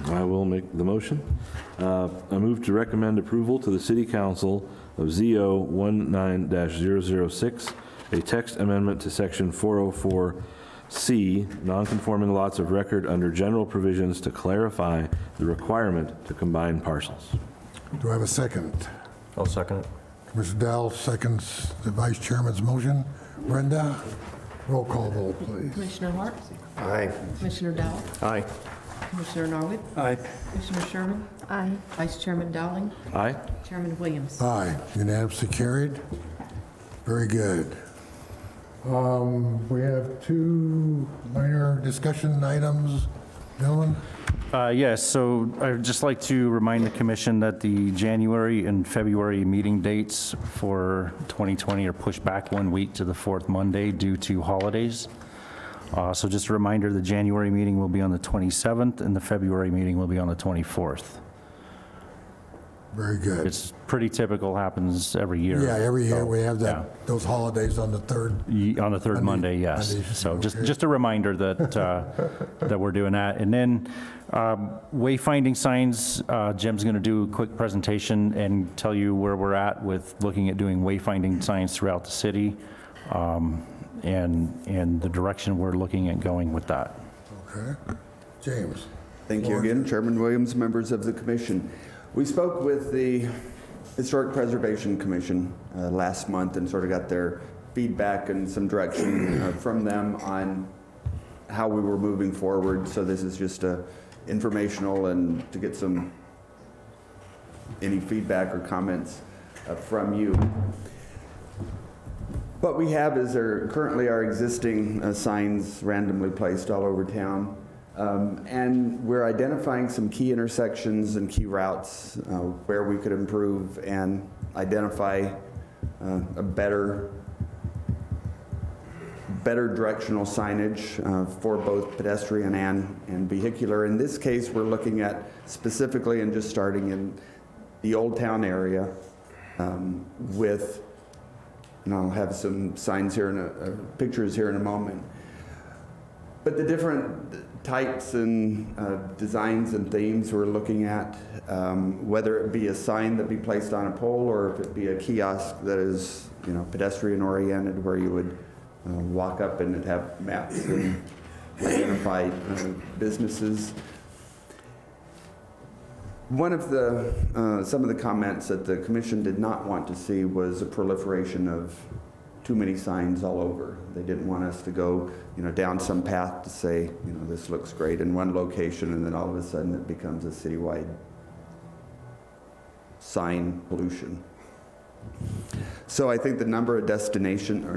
I will make the motion. I move to recommend approval to the City Council of ZO 19-006, a text amendment to Section 404C, non-conforming lots of record under general provisions to clarify the requirement to combine parcels. Do I have a second? I'll second it. Commissioner Dowell seconds the Vice Chairman's motion. Brenda, roll call vote, please. Commissioner Hart? Aye. Commissioner Dowell? Aye. Commissioner Norwood? Aye. Commissioner Sherman? Aye. Vice Chairman Dowling? Aye? Chairman Williams? Aye, unanimously carried. Very good. We have two minor discussion items, gentlemen. Yes, so I'd just like to remind the commission that the January and February meeting dates for 2020 are pushed back 1 week to the fourth Monday due to holidays. So just a reminder, the January meeting will be on the 27th and the February meeting will be on the 24th. Very good. It's pretty typical, happens every year. Yeah, every year So, we have yeah. those holidays on the third. On the third Monday, yes. Monday, So okay. just a reminder that, that we're doing that. And then wayfinding signs, Jim's going to do a quick presentation and tell you where we're at with looking at doing wayfinding signs throughout the city and the direction we're looking at going with that. Okay. James. Thank you again, Chairman Williams, members of the commission. We spoke with the Historic Preservation Commission last month and sort of got their feedback and some direction from them on how we were moving forward. So this is just informational and to get any feedback or comments from you. What we have is there currently are existing signs randomly placed all over town. And we're identifying some key intersections and key routes where we could improve and identify a better directional signage for both pedestrian and vehicular. In this case, we're looking at specifically and just starting in the Old Town area with, and I'll have some signs here, pictures here in a moment. But the different types and designs and themes we're looking at, whether it be a sign that be placed on a pole or if it be a kiosk that is, pedestrian oriented, where you would walk up and it'd have maps and identify businesses. One of some of the comments that the commission did not want to see was a proliferation of too many signs all over. They didn't want us to go, down some path to say, this looks great in one location, and then all of a sudden it becomes a citywide sign pollution. So I think the number of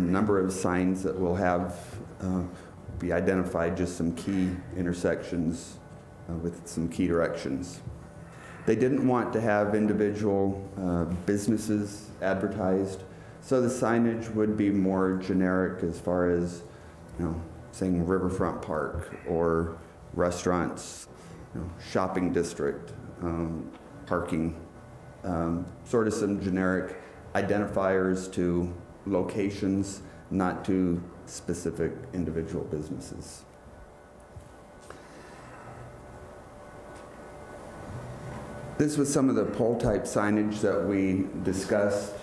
number of signs that we'll have be identified, just some key intersections with some key directions. They didn't want to have individual businesses advertised. So the signage would be more generic as far as, saying Riverfront Park or restaurants, shopping district, parking, sort of some generic identifiers to locations, not to specific individual businesses. This was some of the pole type signage that we discussed.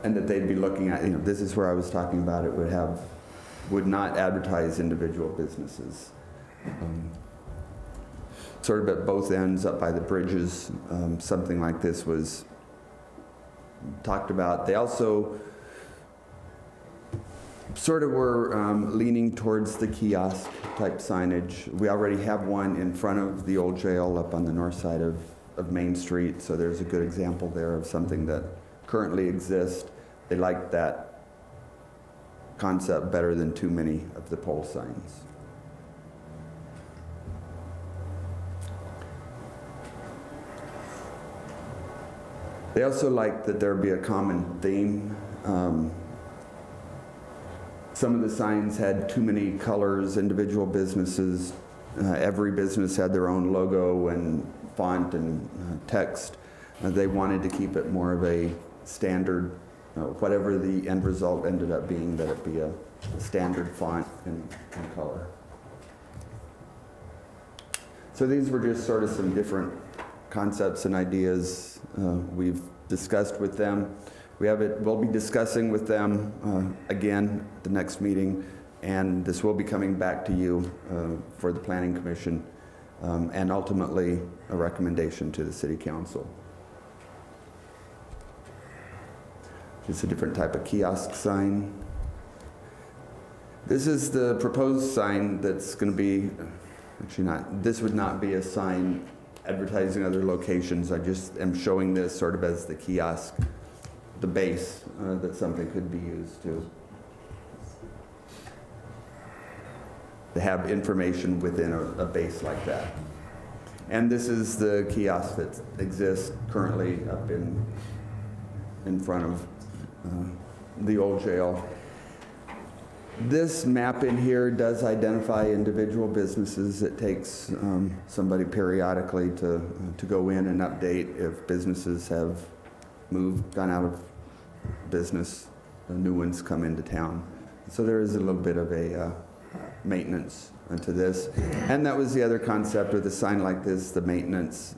and that they'd be looking at, this is where I was talking about, it would not advertise individual businesses. Sort of at both ends, up by the bridges, something like this was talked about. They also sort of were leaning towards the kiosk type signage. We already have one in front of the old jail up on the north side of Main Street, so there's a good example there of something that currently exists. They like that concept better than too many of the pole signs. They also like that there be a common theme. Some of the signs had too many colors, individual businesses. Every business had their own logo and font and text. They wanted to keep it more of a standard, whatever the end result ended up being, that it be a standard font and color. So these were just sort of some different concepts and ideas we've discussed with them. We'll be discussing with them again at the next meeting, and this will be coming back to you for the Planning Commission, and ultimately a recommendation to the City Council. It's a different type of kiosk sign. This is the proposed sign that's going to be, actually not, this would not be a sign advertising other locations. I just am showing this sort of as the kiosk, the base that something could be used to have information within a base like that. And this is the kiosk that exists currently up in front of the old jail. This map in here does identify individual businesses. It takes somebody periodically to go in and update if businesses have gone out of business, new ones come into town. So there is a little bit of a maintenance to this. And that was the other concept with a sign like this, the maintenance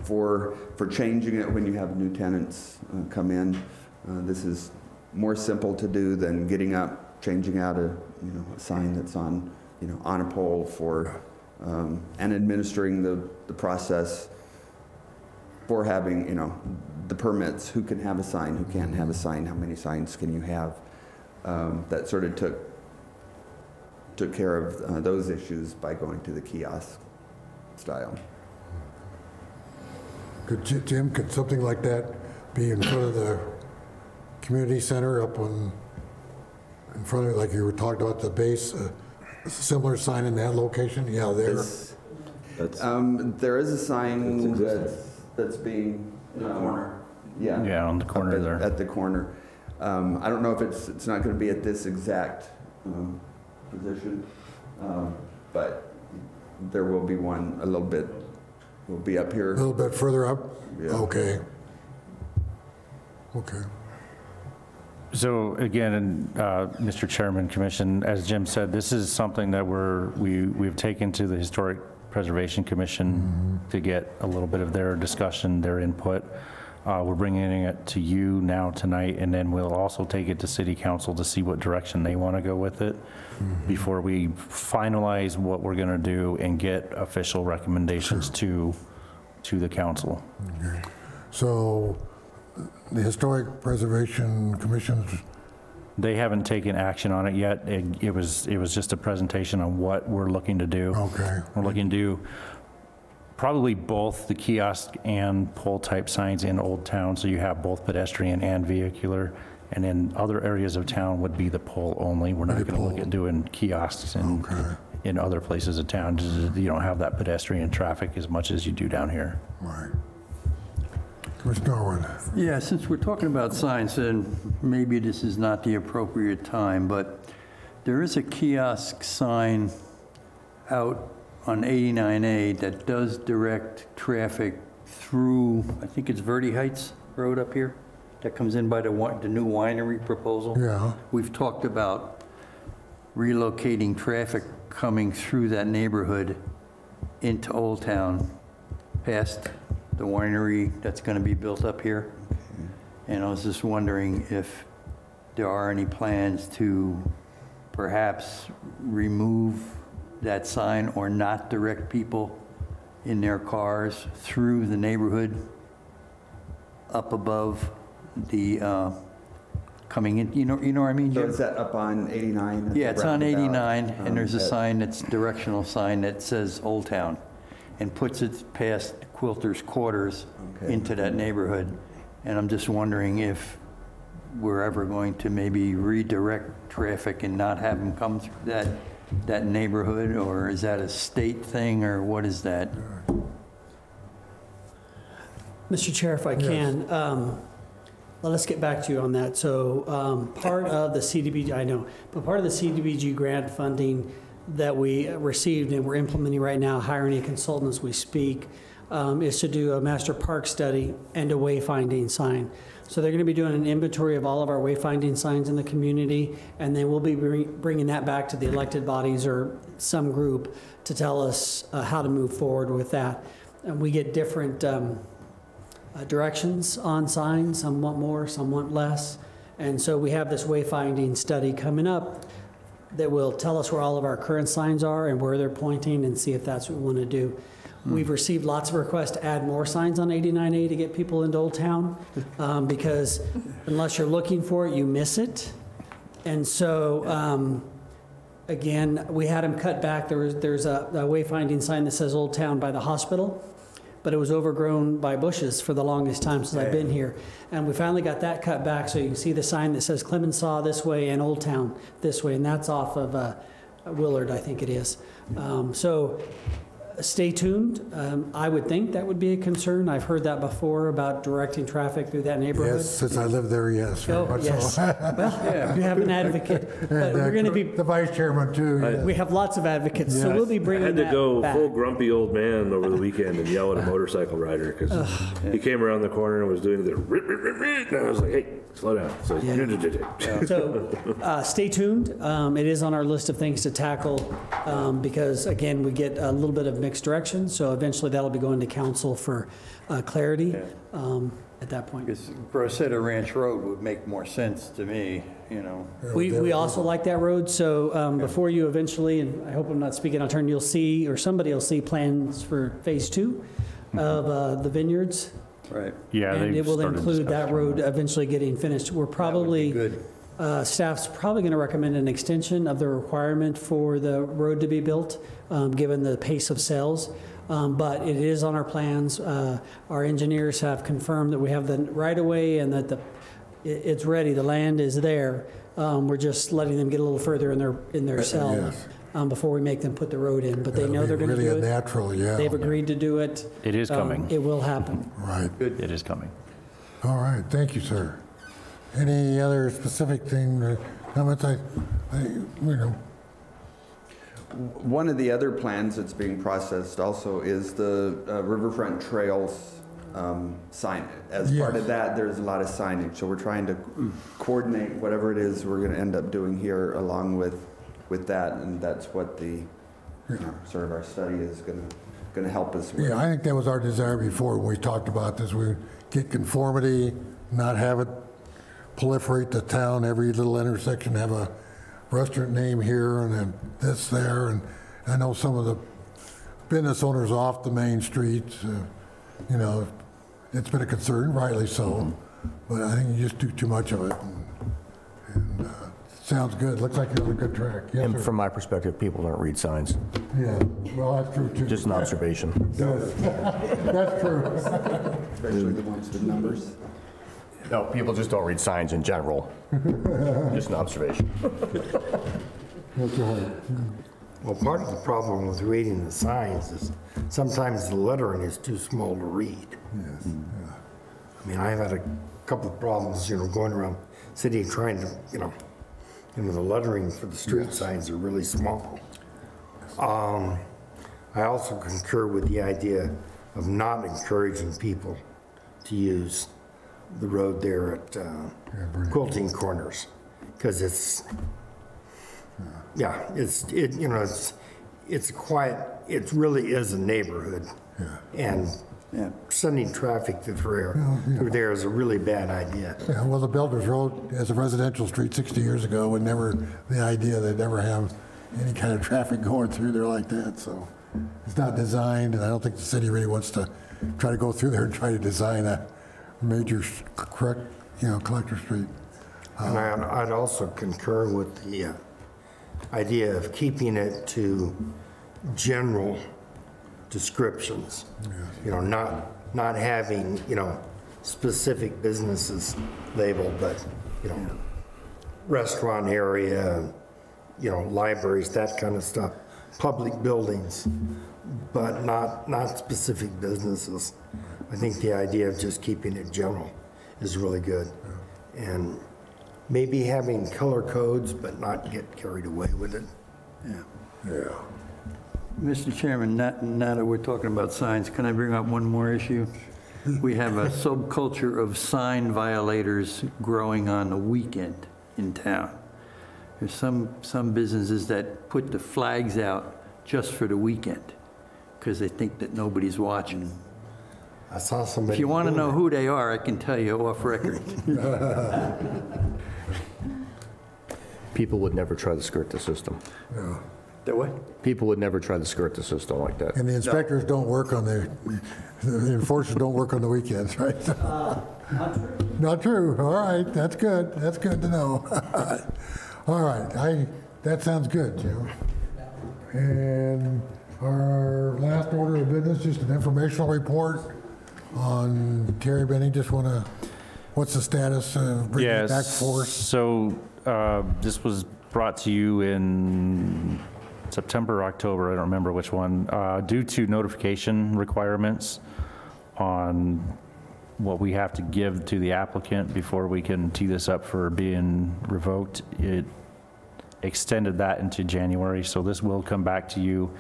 for changing it when you have new tenants come in. This is more simple to do than getting up, changing out a sign that's on on a pole for and administering the process for having the permits, who can have a sign, who can't have a sign, how many signs can you have. That sort of took care of those issues by going to the kiosk style. Jim, could something like that be in front of the community center up in front of it, like you were talking about the base, a similar sign in that location? Yeah, there. There is a sign that's being in the corner. Yeah, on the corner there. At the corner. I don't know if it's not going to be at this exact position, but there will be one a little bit. Will be up here. A little bit further up. Yeah. Okay. So again, Mr. Chairman, Commission, as Jim said, this is something that we've taken to the Historic Preservation Commission to get a little bit of their discussion, their input. We're bringing it to you now tonight, and then we'll also take it to City Council to see what direction they want to go with it before we finalize what we're going to do and get official recommendations to the council. Okay. So the Historic Preservation Commission, they haven't taken action on it yet. It was just a presentation on what we're looking to do. Okay. We're looking to do probably both the kiosk and pole type signs in Old Town, so you have both pedestrian and vehicular. And in other areas of town would be the pole only. We're not going to look at doing kiosks in other places of town. You don't have that pedestrian traffic as much as you do down here. Right. Commissioner Norwood. Yeah, since we're talking about signs, and maybe this is not the appropriate time, but there is a kiosk sign out on 89A that does direct traffic through, I think it's Verde Heights Road up here, that comes in by the new winery proposal. Yeah. We've talked about relocating traffic coming through that neighborhood into Old Town, past the winery that's going to be built up here. And I was just wondering if there are any plans to perhaps remove that sign or not direct people in their cars through the neighborhood up above the coming in, you know what I mean, So Jim? is that up on 89? Yeah, it's on 89, and there's a at- sign that's directional sign that says Old Town, and puts it past Quilter's Quarters Okay. into that neighborhood. And I'm just wondering if we're ever going to maybe redirect traffic and not have them come through that neighborhood, or is that a state thing, or what is that? Mr. Chair, if I can, let us get back to you on that. So part of the CDBG, I know, but part of the CDBG grant funding that we received and we're implementing right now, hiring a consultant as we speak, is to do a master park study and a wayfinding sign. So they're going to be doing an inventory of all of our wayfinding signs in the community, and then we'll be bringing that back to the elected bodies or some group to tell us how to move forward with that. And we get different directions on signs. Some want more, some want less. And so we have this wayfinding study coming up that will tell us where all of our current signs are and where they're pointing, and see if that's what we want to do. We've received lots of requests to add more signs on 89A to get people into Old Town, because unless you're looking for it, you miss it. And so, again, we had them cut back. There's a wayfinding sign that says Old Town by the hospital, but it was overgrown by bushes for the longest time since I've been here. And we finally got that cut back, so you can see the sign that says Clemenceau this way and Old Town this way, and that's off of Willard, I think it is. So stay tuned. I would think that would be a concern. I've heard that before about directing traffic through that neighborhood. Yes, since I live there, yes. very Oh, much yes. so. Well, you have an advocate, but we're going to be, The vice chairman, too. yes. we have lots of advocates, so Yes. we'll be I bringing had to that go back. full grumpy old man over the weekend and yell at a motorcycle rider because he came around the corner and was doing the rip, rip, rip, rip, and I was like, hey, slow down. So, So stay tuned. It is on our list of things to tackle because, again, we get a little bit of mixed direction. So eventually that'll be going to council for clarity at that point. Because Grosseto Ranch Road would make more sense to me, you know. We also like that road. So before you eventually, and I hope I'm not speaking out of turn, you'll see, or somebody will see plans for phase 2 of the vineyards. Right. Yeah, And they've it will started include that discussion. road eventually getting finished. We're probably, Good. staff's probably going to recommend an extension of the requirement for the road to be built, given the pace of sales. But it is on our plans. Our engineers have confirmed that we have the right-of-way and that it's ready. The land is there. We're just letting them get a little further in their cell Yes. Before we make them put the road in. But they It'll know be they're going to really do a it. natural, yeah. They've agreed to do it. It is coming. It will happen. Right. It is coming. All right, thank you, sir. Any other specific thing, or comments? One of the other plans that's being processed also is the Riverfront Trails sign. As part of that, there's a lot of signage, so we're trying to coordinate whatever it is we're going to end up doing here along with that, and that's what the sort of our study is going to help us with. Yeah, I think that was our desire before when we talked about this. We get conformity, not have it proliferate the town, every little intersection have a restaurant name here and then this there. And I know some of the business owners off the main streets, it's been a concern, rightly so. But I think you just do too much of it. And sounds good. Looks like you're on a good track. Yes, And sir. from my perspective, people don't read signs. Yeah, well, that's true too. Just an observation. That's true. Especially the ones with numbers. No, people just don't read signs in general. Just an observation. That's right. Well, part of the problem with reading the signs is sometimes the lettering is too small to read. Yes. I mean, I've had a couple of problems, going around the city trying to, the lettering for the street signs are really small. I also concur with the idea of not encouraging people to use the road there at Quilting Corners, because it's quiet. It really is a neighborhood, and Yeah. sending traffic through there is a really bad idea. Yeah, well, the Builders Road as a residential street 60 years ago, and never, the idea they'd never have any kind of traffic going through there like that, so it's not designed, and I don't think the city really wants to try to go through there and try to design a major, correct, collector street. And I'd also concur with the idea of keeping it to general descriptions. Not having, specific businesses labeled, but, restaurant area, libraries, that kind of stuff, public buildings, but not specific businesses. I think the idea of just keeping it general is really good. And maybe having color codes, but not get carried away with it. Yeah. Mr. Chairman, now that we're talking about signs, can I bring up one more issue? We have a subculture of sign violators growing on the weekend in town. There's some businesses that put the flags out just for the weekend because they think that nobody's watching. I saw somebody. If you want to know who they are, I can tell you off record. People would never try to skirt the system. Yeah. The what? People would never try to skirt the system like that. And the inspectors don't work on the enforcers don't work on the weekends, right? Not true. Not true. All right, that's good. That's good to know. All right, that sounds good, Jim. And our last order of business, just an informational report on Terry Benny. What's the status of bringing it back forth? So this was brought to you in September, October, I don't remember which one, due to notification requirements on what we have to give to the applicant before we can tee this up for being revoked. It extended that into January, so this will come back to you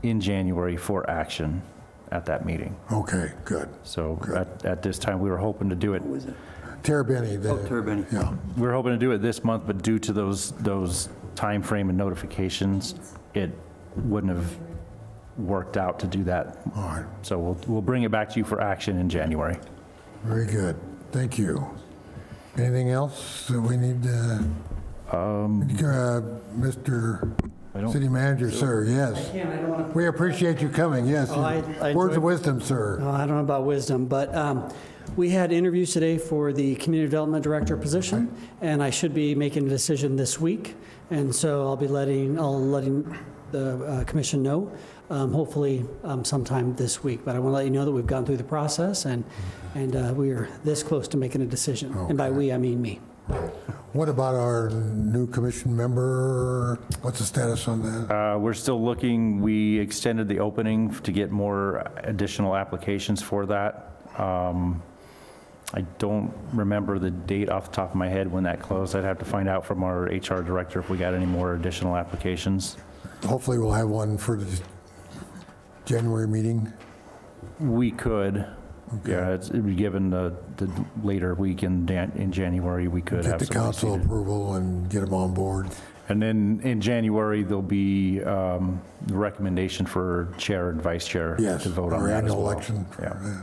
in January for action at that meeting. Okay, good. So at this time, we were hoping to do it. Terry Benny. Terry Benny. Yeah. We were hoping to do it this month, but due to those time frame and notifications, it wouldn't have worked out to do that. All right. So we'll bring it back to you for action in January. Very good. Thank you. Anything else that we need to? Mr. City Manager, sir, yes. We appreciate you coming, yes. Words of wisdom, sir. I don't know about wisdom, but we had interviews today for the Community Development Director position, and I should be making a decision this week. And so I'll be letting the commission know, hopefully sometime this week. But I want to let you know that we've gone through the process, and we are this close to making a decision. Okay. And by we, I mean me. What about our new commission member? What's the status on that? We're still looking. We extended the opening to get more additional applications for that. I don't remember the date off the top of my head when that closed. I'd have to find out from our HR director if we got any more additional applications. Hopefully we'll have one for the January meeting. We could. Okay. Yeah, given the later week in January, we could have get the council approval and get them on board. And then in January, there'll be the recommendation for chair and vice chair to vote on that as well. Annual election. Yeah.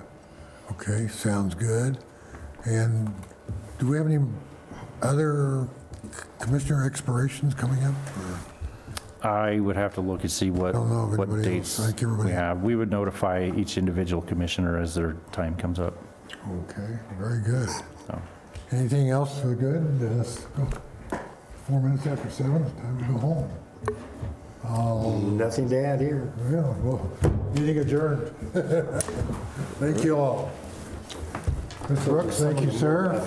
Okay, sounds good. And do we have any other commissioner expirations coming up? I would have to look and see what dates we have. We would notify each individual commissioner as their time comes up. Okay, very good. So. Anything else for good? Let's go. 4 minutes after 7, it's time to go home. Nothing to add here. Yeah, well, meeting adjourned. Thank you all. Mr. Brooks, thank you, sir.